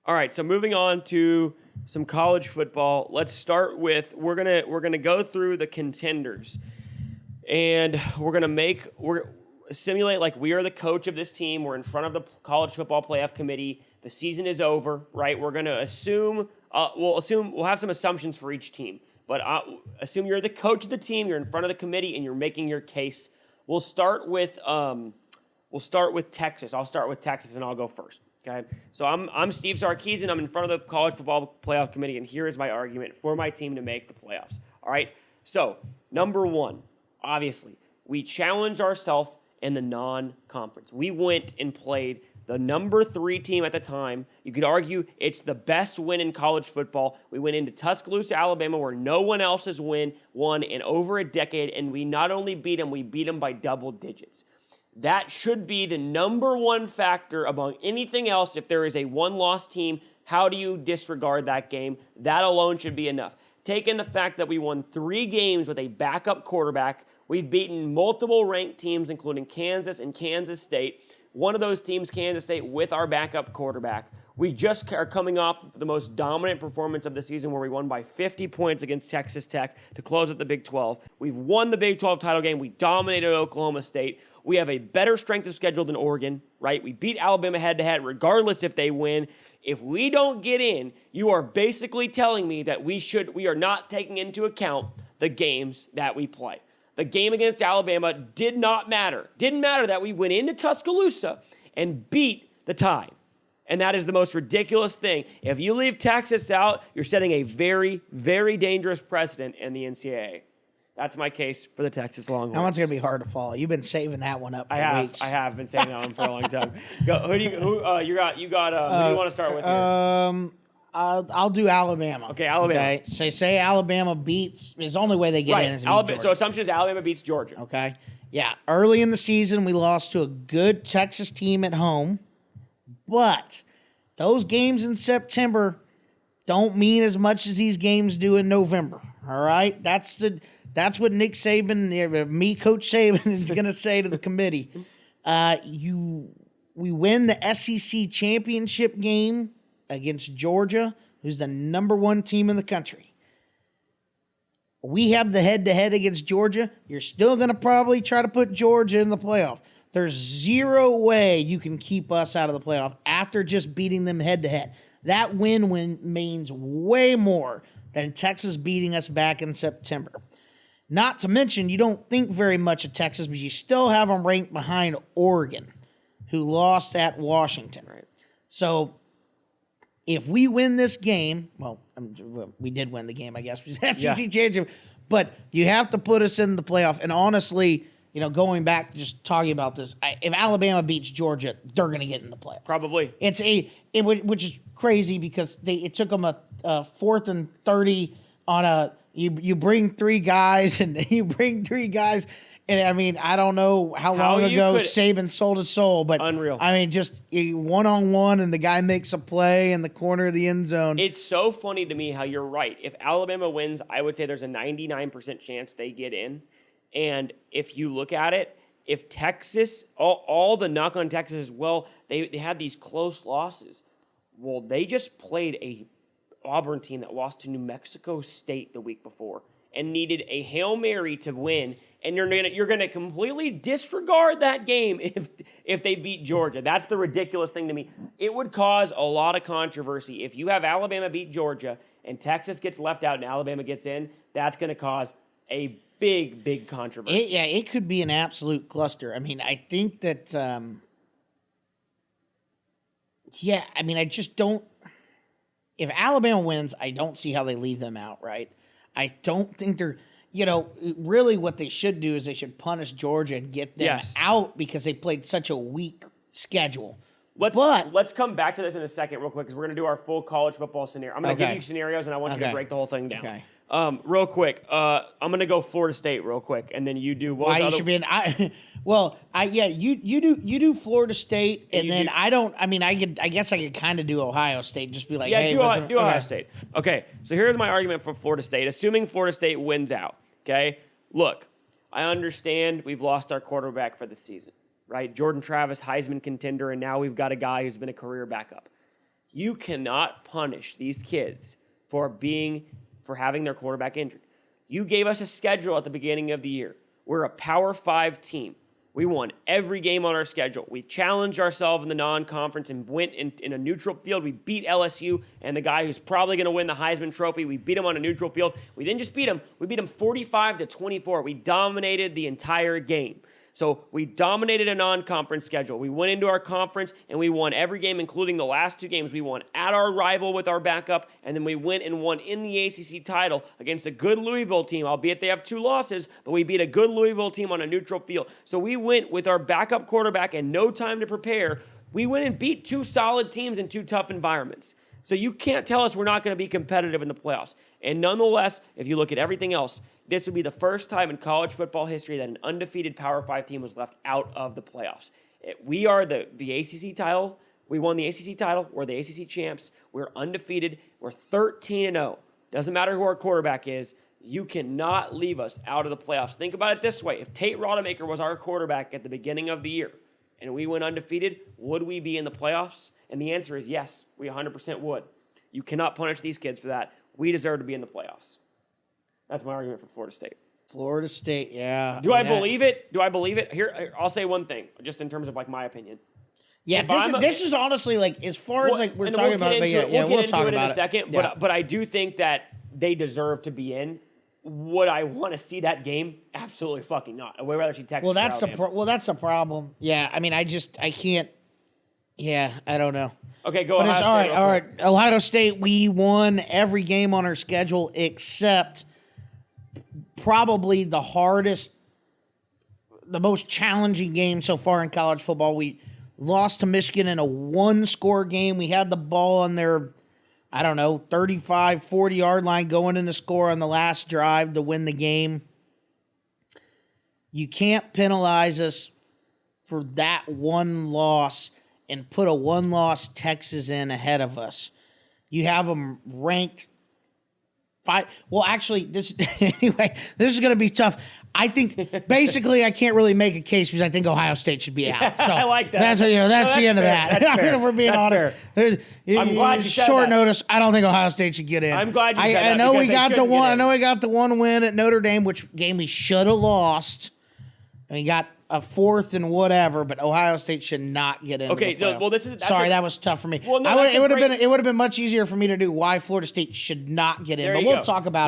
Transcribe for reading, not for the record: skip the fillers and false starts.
All right, so moving on to some college football. Let's start with we're gonna go through the contenders, and we're simulate like we are the coach of this team. We're in front of the college football playoff committee. The season is over, right? We're gonna assume we'll have some assumptions for each team, but assume you're the coach of the team. You're in front of the committee, and you're making your case. We'll start with Texas. I'll start with Texas, and I'll go first. Okay, so I'm Steve Sarkisian. I'm in front of the College Football Playoff Committee, and here is my argument for my team to make the playoffs. All right, so number one, obviously, we challenged ourselves in the non-conference. We went and played the number 3 team at the time. You could argue it's the best win in college football. We went into Tuscaloosa, Alabama, where no one else has won in over a decade, and we not only beat them, we beat them by double digits. That should be the number one factor among anything else. If there is a one-loss team, how do you disregard that game? That alone should be enough. Taking the fact that we won 3 games with a backup quarterback, we've beaten multiple ranked teams, including Kansas and Kansas State. One of those teams, Kansas State, with our backup quarterback. We just are coming off the most dominant performance of the season where we won by 50 points against Texas Tech to close at the Big 12. We've won the Big 12 title game. We dominated Oklahoma State. We have a better strength of schedule than Oregon, right? We beat Alabama head-to-head regardless if they win. If we don't get in, you are basically telling me that we are not taking into account the games that we play. The game against Alabama did not matter. Didn't matter that we went into Tuscaloosa and beat the Tide. And that is the most ridiculous thing. If you leave Texas out, you're setting a very, very dangerous precedent in the NCAA. That's my case for the Texas Longhorns. That one's going to be hard to follow. You've been saving that one up for weeks. I have been saving that one for a long time. Who do you want to start with here? I'll do Alabama. Okay, Alabama. Okay, say Alabama beats. It's the only way they get in is to beat Georgia. So assumption is Alabama beats Georgia. Okay, yeah. Early in the season, we lost to a good Texas team at home, but those games in September don't mean as much as these games do in November. All right, that's what Nick Saban, me, Coach Saban, is going to say to the committee. We win the SEC championship game against Georgia, who's the number 1 team in the country. We have the head-to-head against Georgia. You're still going to probably try to put Georgia in the playoff. There's zero way you can keep us out of the playoff after just beating them head-to-head. That win means way more than Texas beating us back in September. Not to mention, you don't think very much of Texas, but you still have them ranked behind Oregon, who lost at Washington. Right. So if we win this game, we did win the game, I guess, which is SEC championship, but you have to put us in the playoff. And honestly, going back to just talking about this, if Alabama beats Georgia, they're going to get in the playoff. Probably. Which is crazy because it took them a 4th and 30 on you bring 3 guys and And I mean, I don't know how long ago Saban sold his soul, but unreal. I mean, just one-on-one, and the guy makes a play in the corner of the end zone. It's so funny to me how you're right. If Alabama wins, I would say there's a 99% chance they get in. And if you look at it, if Texas, all the knock on Texas as well, they had these close losses. Well, they just played a Auburn team that lost to New Mexico State the week before and needed a Hail Mary to win. And you're gonna completely disregard that game if they beat Georgia. That's the ridiculous thing to me. It would cause a lot of controversy if you have Alabama beat Georgia and Texas gets left out and Alabama gets in. That's gonna cause a big controversy. It could be an absolute cluster. I mean, I think that. I just don't. If Alabama wins, I don't see how they leave them out. Right? I don't think they're. Really what they should do is they should punish Georgia and get them out because they played such a weak schedule. Let's come back to this in a second real quick because we're going to do our full college football scenario. I'm going to give you scenarios, and I want you to break the whole thing down. Okay. Real quick, I'm going to go Florida State real quick, and then you do what? Why you should be you do Florida State, and then I don't. I mean, I guess I could kind of do Ohio State. Just be like, do Ohio State. Okay, so here's my argument for Florida State. Assuming Florida State wins out. Okay, look, I understand we've lost our quarterback for the season, right? Jordan Travis, Heisman contender, and now we've got a guy who's been a career backup. You cannot punish these kids for having their quarterback injured. You gave us a schedule at the beginning of the year. We're a Power 5 team. We won every game on our schedule. We challenged ourselves in the non-conference and went in a neutral field. We beat LSU and the guy who's probably going to win the Heisman Trophy. We beat him on a neutral field. We didn't just beat him. We beat him 45-24. We dominated the entire game. So we dominated a non-conference schedule. We went into our conference and we won every game, including the last 2 games. We won at our rival with our backup, and then we went and won in the ACC title against a good Louisville team, albeit they have 2 losses, but we beat a good Louisville team on a neutral field. So we went with our backup quarterback and no time to prepare. We went and beat 2 solid teams in 2 tough environments. So you can't tell us we're not going to be competitive in the playoffs. And nonetheless, if you look at everything else, this would be the first time in college football history that an undefeated Power 5 team was left out of the playoffs. We are the ACC title. We won the ACC title. We're the ACC champs. We're undefeated. We're 13-0. Doesn't matter who our quarterback is. You cannot leave us out of the playoffs. Think about it this way. If Tate Rodemaker was our quarterback at the beginning of the year and we went undefeated, would we be in the playoffs? And the answer is yes, we 100% would. You cannot punish these kids for that. We deserve to be in the playoffs. That's my argument for Florida State. Florida State, yeah. Do I believe it? Do I believe it? Here, I'll say one thing, just in terms of like my opinion. Yeah, this is honestly like as far as like we're talking about it, we'll talk about it in a second. Yeah. But I do think that they deserve to be in. Would I want to see that game? Absolutely fucking not. I would rather see Texas. That's the problem. Yeah, I mean, I can't. Yeah, I don't know. Okay, go but Ohio State. All right. Ohio State, we won every game on our schedule except probably the hardest, the most challenging game so far in college football. We lost to Michigan in a 1-score game. We had the ball on their, 35, 40-yard line going in to score on the last drive to win the game. You can't penalize us for that one loss and put a 1-loss Texas in ahead of us. You have them ranked 5. Well, actually, this is going to be tough. I think basically I can't really make a case because I think Ohio State should be out. So I like that. That's the end of that. That's fair. If we're being honest. I'm glad you said short that. notice. I don't think Ohio State should get in. I'm glad you said that. I know we got the one. I know we got the one win at Notre Dame, which game we should have lost. And we got a 4th and whatever, but Ohio State should not get in. Okay, the well, that was tough for me. Well, no, it would have been much easier for me to do why Florida State should not get in, but we'll talk about it.